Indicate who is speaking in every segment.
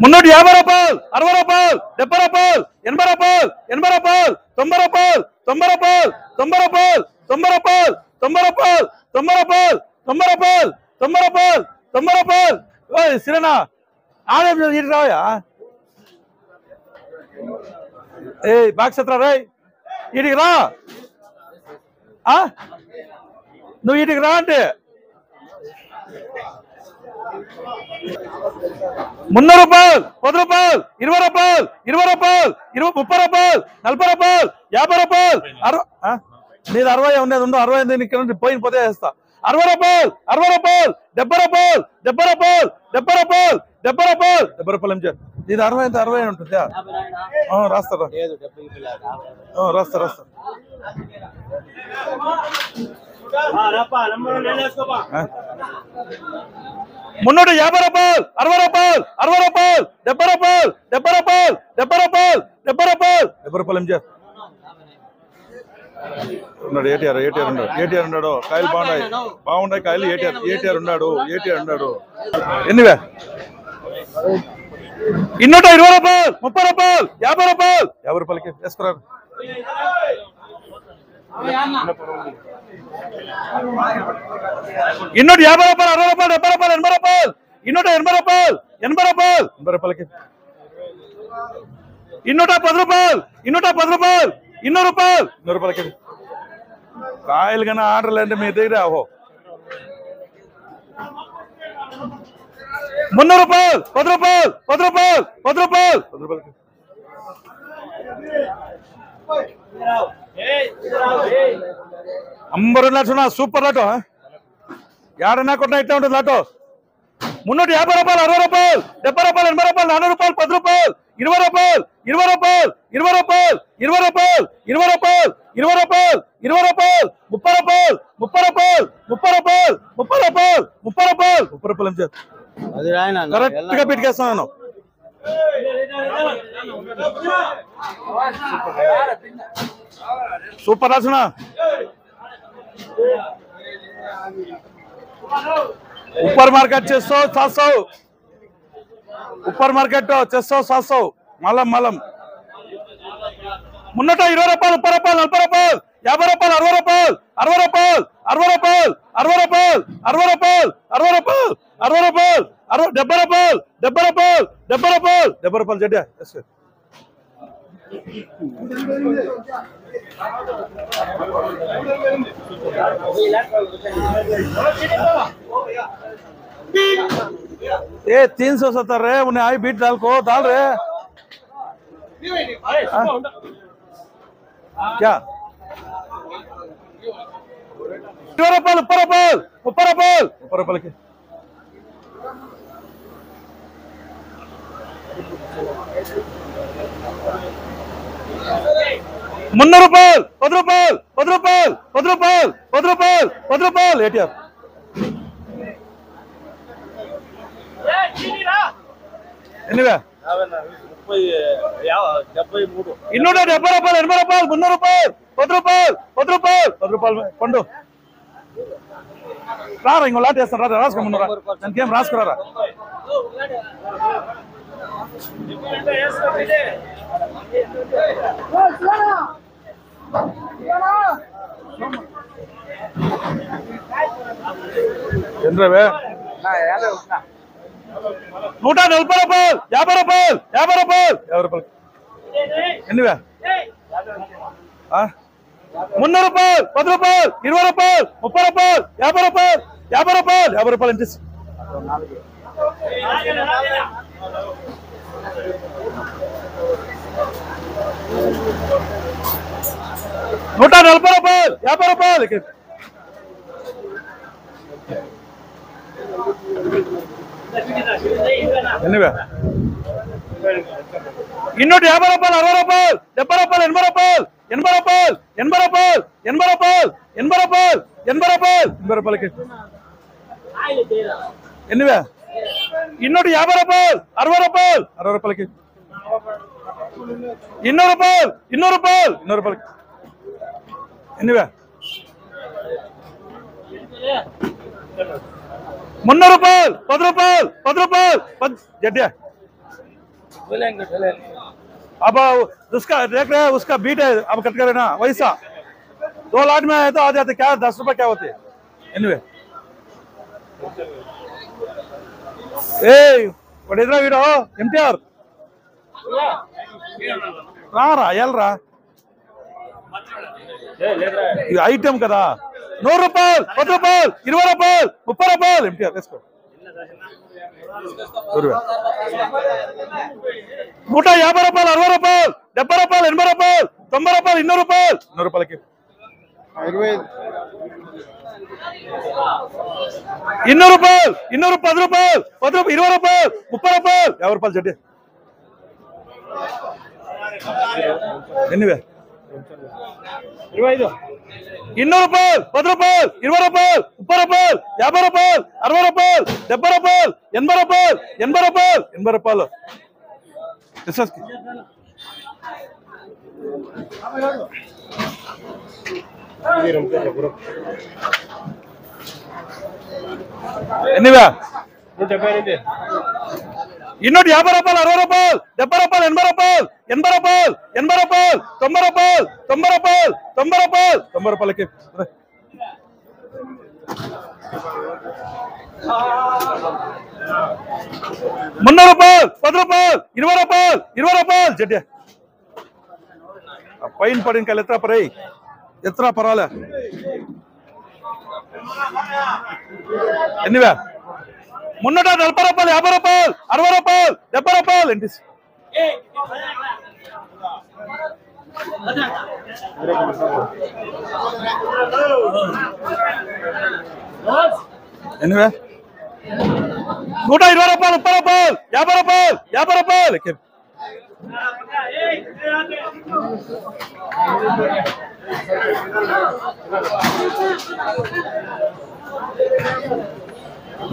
Speaker 1: మున్నూటి 50 రూపాయలు, 60 రూపాయలు, 70 రూపాయలు, 80 రూపాయలు, 80 రూపాయలు, 90 రూపాయలు, 90 రూపాయలు, 90 రూపాయలు, 90 రూపాయలు, 90 రూపాయలు, 90 రూపాయలు, 90 రూపాయలు, 90 రూపాయలు, 90 రూపాయలు. సిరేనా ఆడే ఇటు రావయా? ఏ బాక్స్ ఎత్రా రాయ్, ఇటుకి రా. నువ్వు ఇటుకి రా అంటే 300 రూపాయలు, 10 రూపాయలు, 20 రూపాయలు, 20 రూపాయలు, 30 రూపాయలు, 40 రూపాయలు, 50 రూపాయలు, నీది 60 ఉండేది ఉండు. 60 ఇక్కడ నుండి పోయిన పోతే వేస్తా. 60 రూపాయలు, 60 రూపాయలు, 70 రూపాయలు, 70 రూపాయలు, 70 రూపాయలు, 70 రూపాయలు, 70 రూపాయలు ఏం చేయాలి? ఇది 60 ఉంటుందా? రాస్తారా? రాస్తా. మున్నూటి 50 రూపాయలు, 60 రూపాయలు, 60 రూపాయలు, 70 రూపాయలు, 70 రూపాయలు, 70 రూపాయలు, 70 రూపాయలు, 70 రూపాయలు ఏం చేయాలి? ఉన్నాడు ఏటీఆర్ ఉన్నాడు. కాయలు బాగున్నాయి కాయలు. ఏటీఆర్ ఉన్నాడు. ఎన్నివే? 220 రూపాయలు, 30 రూపాయలు, 50 రూపాయలు, 50 రూపాయలకి వేసుకురారు. 250 రూపాయలు, 60 రూపాయలు, 70 రూపాయలు, 80 రూపాయలు, 280 రూపాయలు, 80 రూపాయలు, 80 రూపాయలకి. 210 రూపాయలు, 210 రూపాయలు, 200 రూపాయలు, 200 రూపాయలకి. కాయలు కన్నా ఆర్డర్లు అంటే మీ దగ్గర 300 రూపాయలు, 10 రూపాయలు, 10 రూపాయలు, 10 రూపాయలు, 10 రూపాయలకి. అంబరు లాటో సూపర్ లాటో ఏడన్నా కొట్టినా ఇట్లా ఉంటుంది లాటో. 350 రూపాయలు, 60 రూపాయలు, 70 రూపాయలు, 80 రూపాయలు, 400 రూపాయలు, 10 రూపాయలు, 20 రూపాయలు, 20 రూపాయలు, 20 రూపాయలు, 20 రూపాయలు, 20 రూపాయలు, 20 రూపాయలు, 20 రూపాయలు, 30 రూపాయలు, 30 రూపాయలు, 30 రూపాయలు, 30 రూపాయలు, 30 రూపాయలు, 30 రూపాయలు ఏం చేయాలి? కరెక్ట్ గా పెట్టుకేస్తాను. సూపర్ రాసిన ऊपर मार्केट 600 700 ऊपर मार्केट 600 700 मलम 320 రూపాయలు 30 రూపాయలు 40 రూపాయలు 50 రూపాయలు 60 రూపాయలు 60 రూపాయలు 60 రూపాయలు 60 రూపాయలు 60 రూపాయలు 60 రూపాయలు 60 రూపాయలు 70 రూపాయలు 70 రూపాయలు 70 రూపాయలు జడ్డా ये 370 रे उन्हें आई बीट डाल को डाल रे क्या 20 రూపాయలు 30 రూపాయలు 30 రూపాయలు 30 రూపాయలకి 300 రూపాయలు 10 రూపాయలు 10 రూపాయలు 10 రూపాయలు 10 రూపాయలు 10 రూపాయలు ఏటీఆర్ ఎన్నివే 270 రూపాయలు 80 రూపాయలు 300 రూపాయలు 10 రూపాయలు 10 రూపాయలు 10 రూపాయలు పండు రారా ఇంకో లాట్ వేస్తాను రా రాసుకోమన్నారా దానికి ఏం రాసుకురారా 140 రూపాయలు 50 రూపాయలు 50 రూపాయలు 50 రూపాయలు ఎన్నివే 300 రూపాయలు 10 రూపాయలు 20 రూపాయలు 30 రూపాయలు 50 రూపాయలు 50 రూపాయలు 50 రూపాయలు ఎంత 140 రూపాయలు 50 రూపాయలు ఎన్నివే 250 రూపాయలు 60 రూపాయలు 70 రూపాయలు 80 రూపాయలు 80 రూపాయలు 80 రూపాయలు 80 రూపాయలు 80 రూపాయలు 80 రూపాయలు 80 రూపాయలకి ఎన్నివే 250 రూపాయలు 60 రూపాయలు 60 రూపాయలకి 200 రూపాయలు 200 రూపాయలు 200 రూపాయలకి ఎన్నివే 300 రూపాయలు 10 రూపాయలు 10 రూపాయలు जटिया अब उसका देख रहे हैं उसका बीट है अब कट करे ना वैसा 2 लाख में है तो आ जाते क्या 10 रुपए क्या होते एनीवे ए वडेद्रा वीडियो एमटीआर రారా ఎల్రా ఇది ఐటమ్ కదా 100 రూపాయలు 10 రూపాయలు 20 రూపాయలు 30 రూపాయలు ఎంటీఆర్ వేసుకో 150 రూపాయలు 60 రూపాయలు 70 రూపాయలు 80 రూపాయలు 90 రూపాయలు 200 రూపాయలు 100 రూపాయలకి 200 రూపాయలు 10 రూపాయలు 20 రూపాయలు 30 రూపాయలు 50 రూపాయలు జడ్డి ఎన్నివే 25 200 రూపాయలు 10 రూపాయలు 20 రూపాయలు 30 రూపాయలు 50 రూపాయలు 60 రూపాయలు 70 రూపాయలు 80 రూపాయలు 80 రూపాయలు ఎన్నివే 250 రూపాయలు 60 రూపాయలు 70 రూపాయలు 80 రూపాయలు 80 రూపాయలు 80 రూపాయలు 90 రూపాయలు 90 రూపాయలు 90 రూపాయలకి 300 రూపాయలు 10 రూపాయలు 20 రూపాయలు 20 రూపాయలు జడ్డి పైన పడి ఇంకా ఎత్రా పరాలే ఎన్నివే 340 రూపాయలు 50 రూపాయలు 60 రూపాయలు 70 రూపాయలు ఏంటి ఎనివే 120 రూపాయలు 30 రూపాయలు 50 రూపాయలు 50 రూపాయలు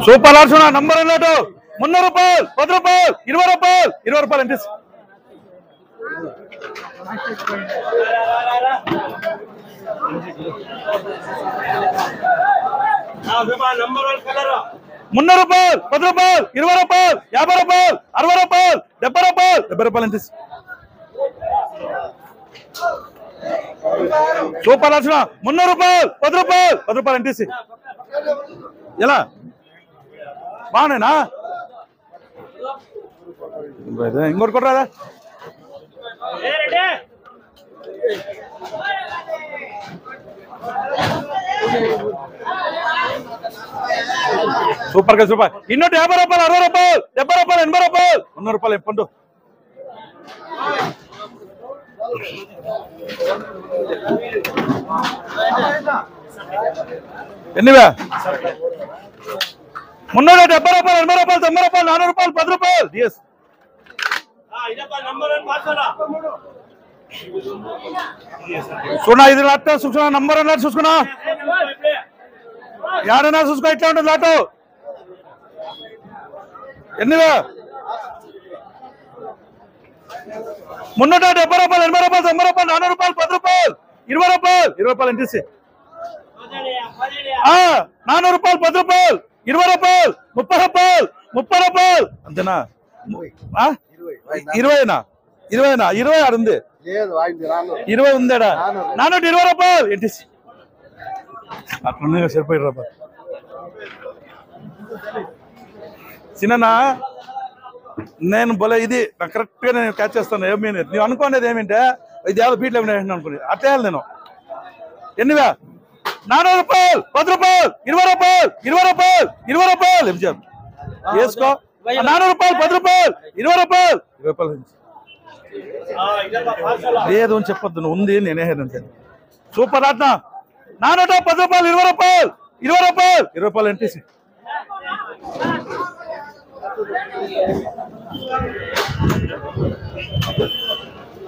Speaker 1: సూపర్ ఆర్సునా నంబర్ ఎన్నోటు 300 రూపాయలు 10 రూపాయలు 20 రూపాయలు 20 రూపాయలు ఎంత
Speaker 2: నంబర్ 1 కలర్
Speaker 1: 300 రూపాయలు 10 రూపాయలు 20 రూపాయలు 50 రూపాయలు 60 రూపాయలు 70 రూపాయలు 70 రూపాయలు ఎంత సూపర్ ఆర్సునా 300 రూపాయలు 10 రూపాయలు 10 రూపాయలు ఎంత ఎలా బానేనా ఇంకోటి కొట్టరాదా సూపర్ గా సూపర్ 250 రూపాయలు 60 రూపాయలు 70 రూపాయలు 80 రూపాయలు 100 రూపాయలు పండు ఎన్నివే 370 రూపాయలు 80 రూపాయలు 90 రూపాయలు 400 రూపాయలు 10 రూపాయలు డిఎస్ చూడా ఇది లాట్ చూసుకున్నా నంబర్ అన్నారు చూసుకున్నా యాడన్నా చూసుకో ఇట్లా ఉంటుంది లాటు ఎన్నివే 370 రూపాయలు 80 రూపాయలు 90 రూపాయలు 400 రూపాయలు 10 రూపాయలు 20 రూపాయలు 20 రూపాయలు ఎంతేసి 400 రూపాయలు 10 రూపాయలు 20 రూపాయలు 30 రూపాయలు 30 రూపాయలు అంతేనా 20 ఆడు ఉంది 20 ఉందేడా 420 రూపాయలు ఏంటి అట్లా సరిపోయి రూపాయలు చిన్న నేను బొలే ఇది కరెక్ట్ గా నేను క్యాచ్ చేస్తాను ఏమి నువ్వు అనుకునేది ఏమింటే ఇది యాభై ఫీట్లు ఏమైనా అనుకుని అట్లా నేను ఎన్నివే 400 రూపాయలు 10 రూపాయలు 20 రూపాయలు 20 రూపాయలు 20 రూపాయలు ఏం చెప్పు వేసుకో 400 రూపాయలు 10 రూపాయలు 20 రూపాయలు 20 రూపాయలు లేదు అని చెప్పొద్దు నువ్వు ఉంది నేనే అంతే సూపర్ ఆట 410 రూపాయలు 20 రూపాయలు 20 రూపాయలు 20 రూపాయలు ఎంటీసీ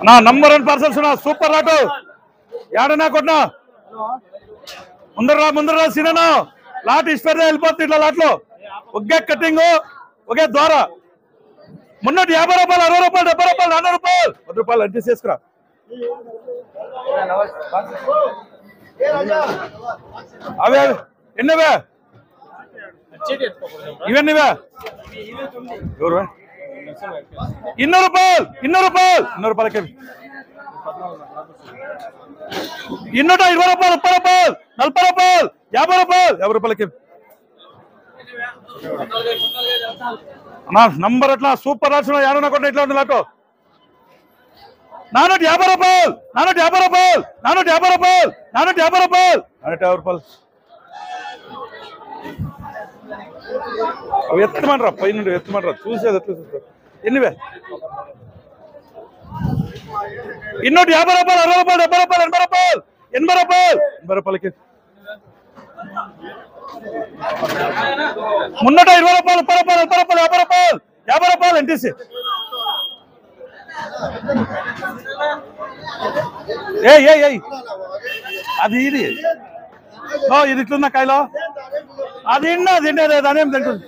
Speaker 1: నా నంబర్ 1 పార్సల్స్ నా సూపర్ ఆటో యాడనా కొట్టినా ముందర సినా లాట్ ఇష్టపడితే వెళ్ళిపోతుంది ఇట్లా లాట్లో ఒకే కటింగ్ ఒకే ద్వారా 350 రూపాయలు 60 రూపాయలు 70 రూపాయలు 400 రూపాయలు 10 రూపాయలు అంటే చేసుకురా అవే ఎన్నవే ఇవన్నీవా ఎవరు 200 రూపాయలు 200 రూపాయలకి 220 రూపాయలు 30 రూపాయలు 40 రూపాయలు 50 రూపాయలు 50 రూపాయలకి అన్నా నంబర్ అట్లా సూపర్ రాసిన ఏడన్నా కొట్ట ఇట్లా ఉంది లాటో 450 రూపాయలు 450 రూపాయలు 450 రూపాయలు 450 రూపాయలు 450 రూపాయలు అవి ఎత్తమంటారా పైన ఎత్తమంటారా చూసేది ఎట్లా చూస్తారు ఎన్నివే 250 రూపాయలు 60 రూపాయలు 70 రూపాయలు 80 రూపాయలు 80 రూపాయలు 80 రూపాయలకి 320 రూపాయలు 30 రూపాయలు 40 రూపాయలు 50 రూపాయలు 50 రూపాయలు ఎన్టీసీ ఏ అది ఇది ఇది ఇట్లున్నా కాయలో అది తింటే దానేం తింటుంది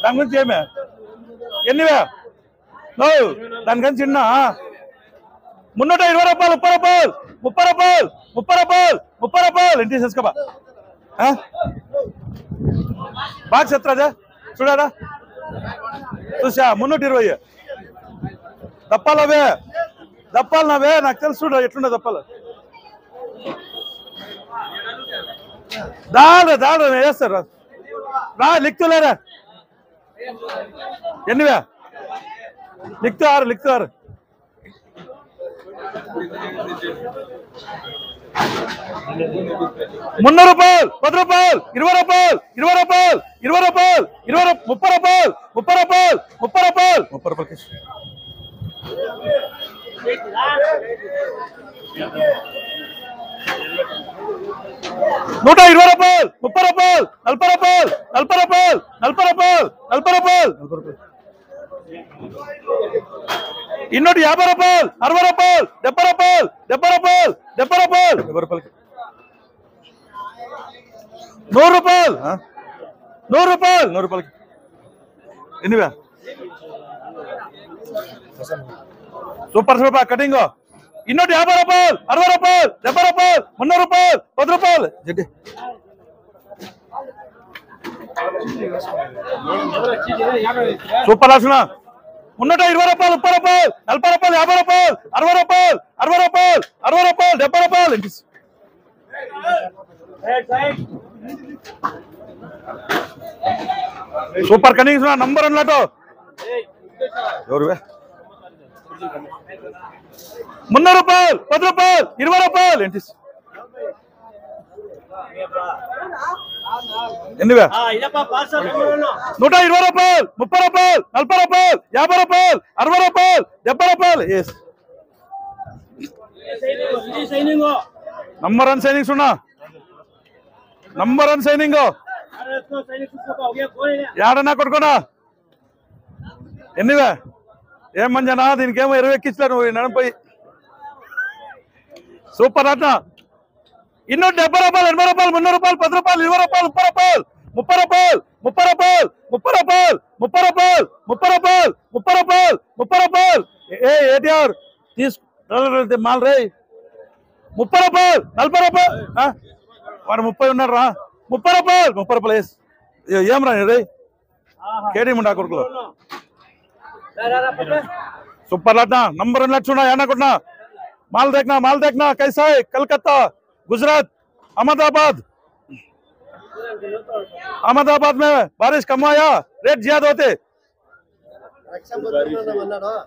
Speaker 1: దాని గురించి ఏమే ఎన్నివే దాని గురించి చిన్న 320 రూపాయలు 30 రూపాయలు 30 రూపాయలు 30 రూపాయలు ఎన్టీ చేసుకోబా బాగా చెత్తరాజా చూడారా చూసా 320 దప్పాలు నావే నాకు తెలుసు చూడ ఎట్లుండే దప్పాలు దాడు వేస్తారు రా లిక్తులేరా ఎన్నివే లిక్తు 6 300 రూపాయలు 10 రూపాయలు 20 రూపాయలు 20 రూపాయలు 20 రూపాయలు 30 రూపాయలు 30 రూపాయలు 30 రూపాయలు 30 రూపాయలు 120 రూపాయలు 30 రూపాయలు 40 రూపాయలు 40 రూపాయలు 40 రూపాయలు 40 రూపాయలు 250 రూపాయలు 60 రూపాయలు 70 రూపాయలు 70 రూపాయలు 70 రూపాయలు 70 రూపాయలకి 100 రూపాయలు 100 రూపాయలు 100 రూపాయలకి ఎన్నివే సూపర్ సూపర్ కటింగ్ 250 రూపాయలు 60 రూపాయలు 70 రూపాయలు 300 రూపాయలు 10 రూపాయలు జడ్డి సూపర్ రాసిన 320 రూపాయలు 30 రూపాయలు 40 రూపాయలు 50 రూపాయలు 60 రూపాయలు 60 రూపాయలు 60 రూపాయలు 70 రూపాయలు సూపర్ కనీసం నంబర్ అన్నట్టు ఎవరువే 300 రూపాయలు 10 రూపాయలు 20 రూపాయలు ఏంటి ఎన్నివే 120 రూపాయలు 30 రూపాయలు 40 రూపాయలు 50 రూపాయలు 60 రూపాయలు 70 రూపాయలు ఎస్ నంబర్ వన్ సైనింగ్స్ ఉన్నా నంబర్ వన్ సైనింగ్ ఏడన్నా కొట్టుకోనా ఎన్నివే ఏం మంజనా దీనికి ఏమో 20 ఎక్కించలే నువ్వు నడిపోయి సూపర్ అట్నా 270 రూపాయలు 80 రూపాయలు 300 రూపాయలు 10 రూపాయలు 20 రూపాయలు 30 రూపాయలు 30 రూపాయలు 30 రూపాయలు 30 రూపాయలు 30 రూపాయలు 30 రూపాయలు 30 రూపాయలు ఏటీఆర్ తీసుకు మాల్ రే 30 రూపాయలు 40 రూపాయలు వాడు 30 ఉన్నారు రా 30 రూపాయలు వేసి ఏం రా రే కేడీముండా కొడుకులో सुपर लाटना नंबर 1 लाट सुना याना कोटना माल देखना कैसा है कलकत्ता गुजरात अहमदाबाद में बारिश कम आया रेट ज्यादा होते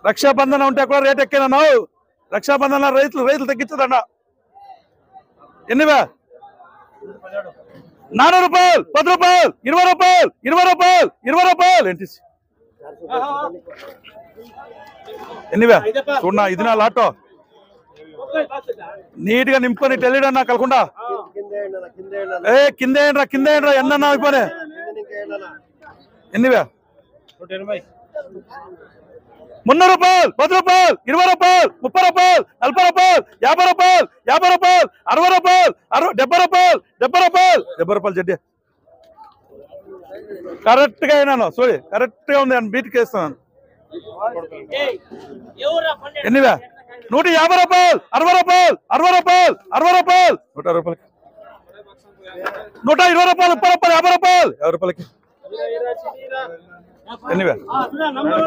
Speaker 1: रक्षाबंधन उंटे रेट एक्किना नाउ रक्षाबंधन रैतुलु तग्गिंचदन्न एन्निवे 400 रूपायलु 10 रूपायलु 20 रूपायलु 20 रूपायलु 20 रूपायलु एंटी ఎన్నివే చూడనా ఇది నా లాటో నీట్ గా నింపుకొని టెలిడన్నా కలకుండా కింద ఏంట్రా ఎన్న అయిపోయి ఎన్నివే 300 రూపాయలు 10 రూపాయలు 20 రూపాయలు 30 రూపాయలు 40 రూపాయలు 50 రూపాయలు 50 రూపాయలు 60 రూపాయలు 70 రూపాయలు 70 రూపాయలు జడ్డి కరెక్ట్ గా అయినాను చూడి కరెక్ట్ గా ఉంది అని బీట్ కేస్తున్నాను ఎన్నివే 150 రూపాయలు 60 రూపాయలు 60 రూపాయలు 60 రూపాయలు 120 రూపాయలు 30 రూపాయలు 50 రూపాయలు 50 రూపాయలు ఎన్నివే
Speaker 2: నంబర్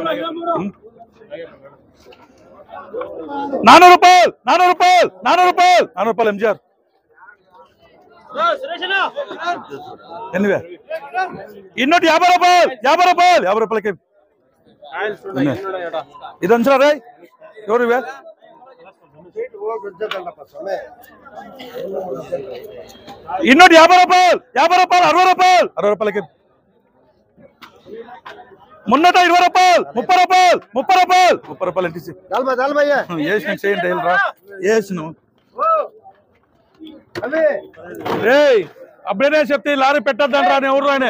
Speaker 2: 23
Speaker 1: ₹400 ₹400 ఎంజిఆర్ ఎన్నివే ಇನ್ನೊಟ್ಟು ₹50 ಇದು ಅಂಚರ ರೇ ఎవరివే ಇನ್ನೊಟ್ಟು ₹50 ₹60 మున్నట ₹20 ₹30 ఎన్టీసీ వేసిన చేయండి రా వేసిను అప్పుడేనే చెప్తే లారీ పెట్టద్దంటారా అని ఎవరు ఆయన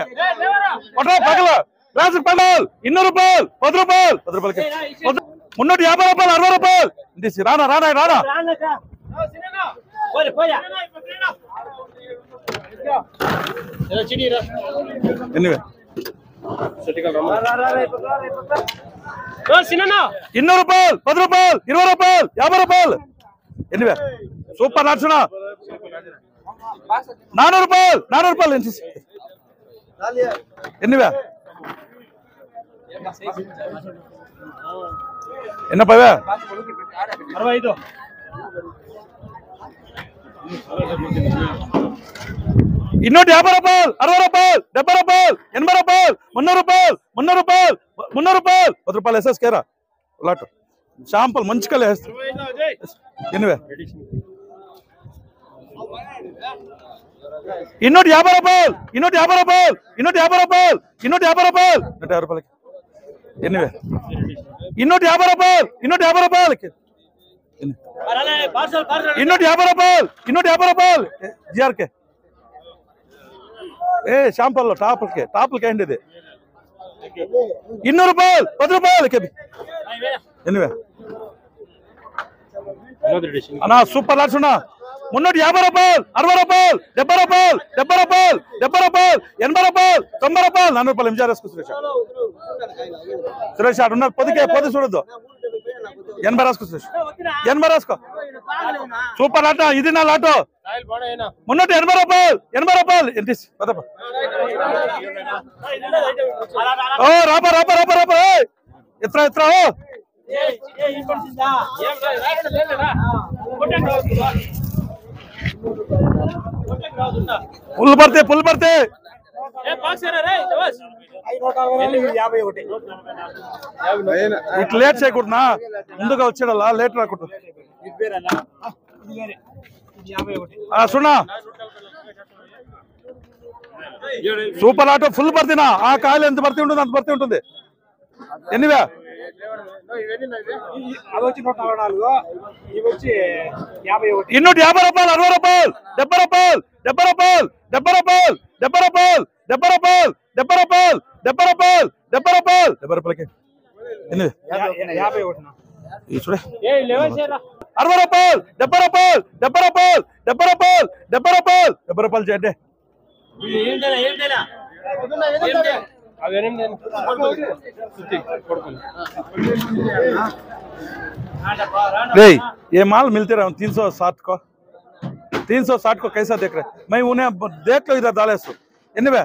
Speaker 1: పగల రాజుకు పగలు ₹200 ₹10 మున్నటి ₹50 ₹60 ఎన్టీసీ రానా ఎన్నివే ₹200 ₹10 ₹20 ₹50 ఎన్నివే సూపర్ నడుచునా ₹400 ఎన్టీసీ ఎన్నివే ఎన్నపవే
Speaker 2: 65
Speaker 1: ಇನ್ನೊಟ್ಟು ₹50 ₹60 ₹70 ₹80 ₹300 ఎస్ఎస్ కేరా లాట్ షాంపుల్ మంచిగా వేస్తా ఎన్నివే ಇನ್ನೊಟ್ಟು ₹50 ఎన్నివే ಇನ್ನೊಟ್ಟು ₹50 ಇನ್ನೊಟ್ಟು ₹50 జిఆర్కే షాంపల్లో టాపులకి ఏంటి ఇది ₹200 ₹10 కేబి ఎన్నివే అన్నా సూపర్ లాట్స్ మున్నటి ₹50 ₹60 ₹70 ₹80 ₹90 ఎంజిఆర్ వేసుకో సురేష్ ఆడు ఉన్నారు పొద్దు చూడద్దు 80 రాసుకో సురేష్ 80 రాసుకో సూపర్ లాటో ఇది నా లాటో మున్నటి ₹80 ఎన్టీసీ ఓ రాపా ఎత్రా పుల్ పడితే ఇట్లా లేట్ చేయకూడనా ముందుగా వచ్చాడల్లా లేట్ రాకూడదు సున్నా సూపర్ ఆటో ఫుల్ భర్తీనా ఆ కాయలు ఎంత భర్తీ ఉంటుంది అంత భర్తీ ఉంటుంది ఎన్నివే ಇನ್ನೊಟ್ಟು ₹50 ₹60 ₹70 ఎన్ని చూడే ₹70 చేయండి नहीं ये माल मिलते रहे 360 को कैसा देख रहे मैं उन्हें देख लो इधर डाले सो ఎన్నివే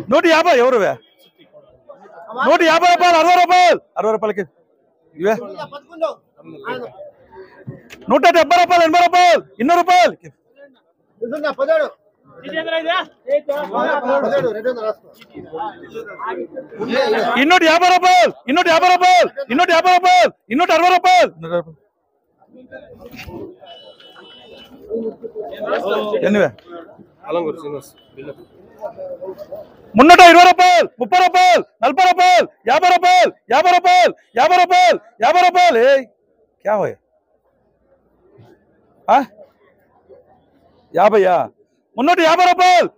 Speaker 1: ₹150 ఎవరువే ₹150 ₹60 ఇవే ₹170 ₹80 ₹200 ಇನ್ನೊಟ್ಟು ₹60 ఎన్నివే మున్నట ₹20 ₹30 ₹40 ₹50 क्या हुआ 50 మున్నట ₹50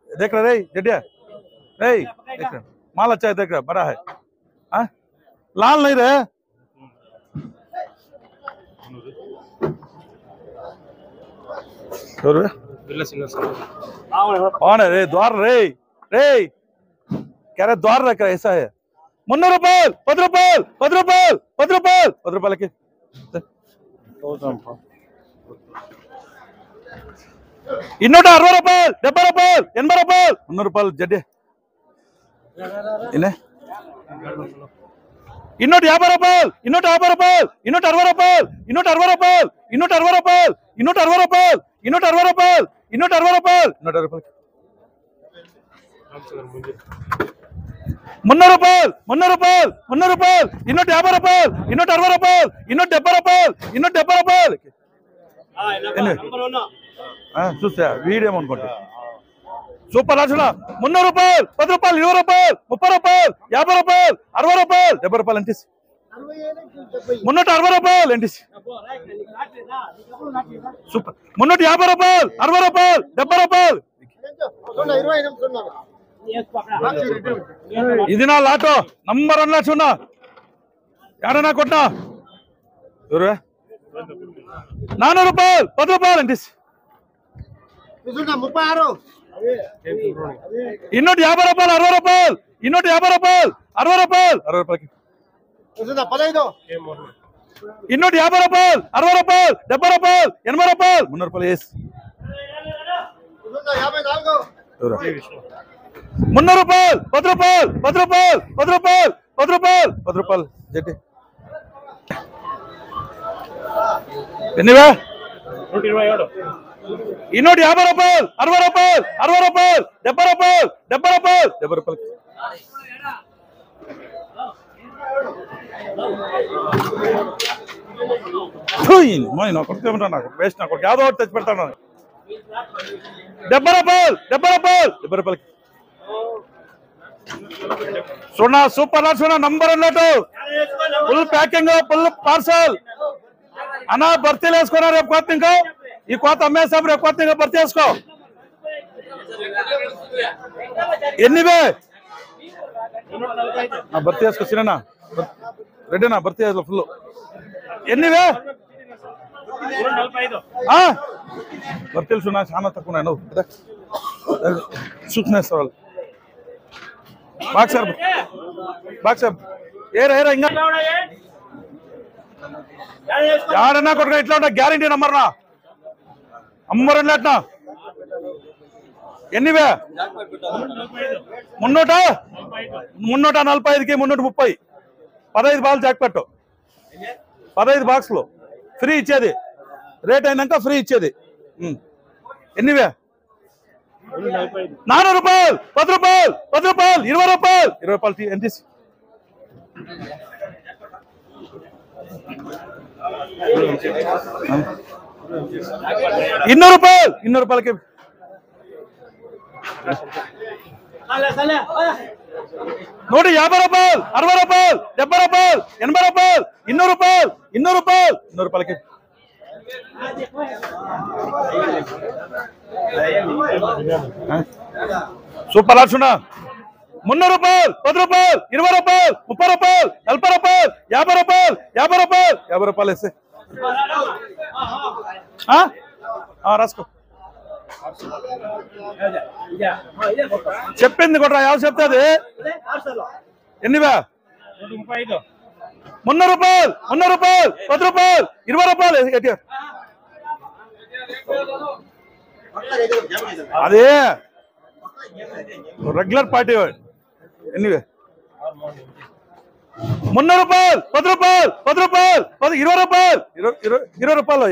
Speaker 1: देख रहे जडिया देख रहे माल अच्छा है देख रहे बड़ा है लाल नहीं रहे कौन है रे द्वार रे कह रहे द्वार रख रहे ऐसा है ₹300 ₹10 लेके ಇನ್ನೂಟ 60 ರೂಪಾಯಿ 70 ರೂಪಾಯಿ 80 ರೂಪಾಯಿ 100 ರೂಪಾಯಿ ಜಡ್ಡಿ ಇನ್ನೇ ಇನ್ನೂಟ 50 ರೂಪಾಯಿ ಇನ್ನೂಟ 50 ರೂಪಾಯಿ ಇನ್ನೂಟ 60 ರೂಪಾಯಿ ಇನ್ನೂಟ 60 ರೂಪಾಯಿ ಇನ್ನೂಟ 60 ರೂಪಾಯಿ ಇನ್ನೂಟ 60 ರೂಪಾಯಿ ಇನ್ನೂಟ 60 ರೂಪಾಯಿ ಇನ್ನೂಟ 60 ರೂಪಾಯಿ 300 ರೂಪಾಯಿ 300 ರೂಪಾಯಿ 300 ರೂಪಾಯಿ 300 ರೂಪಾಯಿ ಇನ್ನೂಟ 50 ರೂಪಾಯಿ ಇನ್ನೂಟ 60 ರೂಪಾಯಿ ಇನ್ನೂಟ 70 ರೂಪಾಯಿ ಇನ್ನೂಟ 70 ರೂಪಾಯಿ చూసా వీడియో అనుకోండి సూపర్ లాచునా 300 రూపాయలు 10 రూపాయలు 20 రూపాయలు 30 రూపాయలు 50 రూపాయలు 60 రూపాయలు 70 రూపాయలు అంటే 360 రూపాయలు అంటే సూపర్ 350 రూపాయలు 60 రూపాయలు 70 రూపాయలు ఇది నా లాటో నంబర్ 1 లాచునా యాడనా కొట్నా ఎవరు 400 రూపాయలు 10 రూపాయలు అంటే ಇನ್ನೂಟ 50 ರೂಪಾಯಿ 60 ರೂಪಾಯಿ ಇನ್ನೂಟ 50 ರೂಪಾಯಿ 60 ರೂಪಾಯಿ 60 ರೂಪಾಯಿ ಇನ್ನೂಟ 50 ರೂಪಾಯಿ 60 ರೂಪಾಯಿ 70 ರೂಪಾಯಿ 80 ರೂಪಾಯಿ 300 ರೂಪಾಯಿ ಎಸ್ 300 ರೂಪಾಯಿ 10 ರೂಪಾಯಿ 10 ರೂಪಾಯಿ 10 ರೂಪಾಯಿ 10 ರೂಪಾಯಿ 10 ರೂಪಾಯಿ ಜಟ್ಟಿ ಎನ್ನಿವೆ
Speaker 2: 127
Speaker 1: ಇನ್ನೂಟ 50 ರೂಪಾಯಿ 60 ರೂಪಾಯಿ 60 ರೂಪಾಯಿ 70 ರೂಪಾಯಿ 70 ರೂಪಾಯಿ 70 ರೂಪಾಯಿ ನಾನು ಕೊಡ್ತೇವೆ నాకు వేస్ట్ నాకు యాదో ఒకటి తెచ్చి పెడతాను 70 రూపాయలు 70 రూపాయలు 70 రూపాయలు सोना सूपर सोना number full packing full parcel अना भर्ती रे कोत ఈ కోత అమ్మేసాం రేపు కొత్తగా భర్తీ చేసుకో ఎన్నివే నా భర్తీ చేసుకో సిరేనా రెడీనా భర్తీ చేసుకో ఫుల్ ఎన్నివే భర్తీలు సున్నా చాలా తక్కువ నువ్వు చూసుకునేస్తా వాళ్ళు బాక్సర్ ఏరా ఇంకా యాడన్నా కొట్టుగా ఇట్లా ఉంటా గ్యారంటీ నంబర్ నా అమ్మరు ఎట్లా ఎన్నివే 345కి 330 15 బాల్ జాక్ పెట్టు 15 బాక్స్లు ఫ్రీ ఇచ్చేది రేట్ అయినాక ఫ్రీ ఇచ్చేది ఎన్నివే 400 రూపాయలు 10 రూపాయలు 10 రూపాయలు 20 రూపాయలు 20 రూపాయలు ఎంత 200 రూపాయలు 200 రూపాయలకి 150 రూపాయలు 60 రూపాయలు 70 రూపాయలు 80 రూపాయలు 200 రూపాయలు 200 రూపాయలు 200 రూపాయలకి సూపర్ లాచునా 300 రూపాయలు 10 రూపాయలు 20 రూపాయలు 30 రూపాయలు 40 రూపాయలు 50 రూపాయలు 50 రూపాయలు 50 రూపాయలు వేస్తే రాసుకో చెప్పింది కూడా ఎవరు చెప్తుంది ఎన్నివా 300 రూపాయలు 10 రూపాయలు 20 రూపాయలు అదే రెగ్యులర్ పార్టీ ఎన్నివే 300 రూపాయలు 10 రూపాయలు 20 రూపాయలు 20 రూపాయలు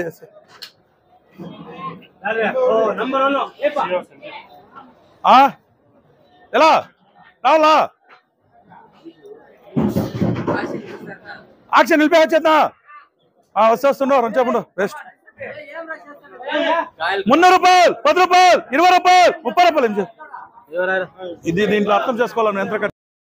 Speaker 1: ఎలా రావాలా ఆక్షన్ నిలిపి వచ్చేద్దా వస్తున్నావు రంచకుండా బెస్ట్ 300 రూపాయలు 10 రూపాయలు 20 రూపాయలు 30 రూపాయలు ఇది దీంట్లో అర్థం చేసుకోవాలి ఎంత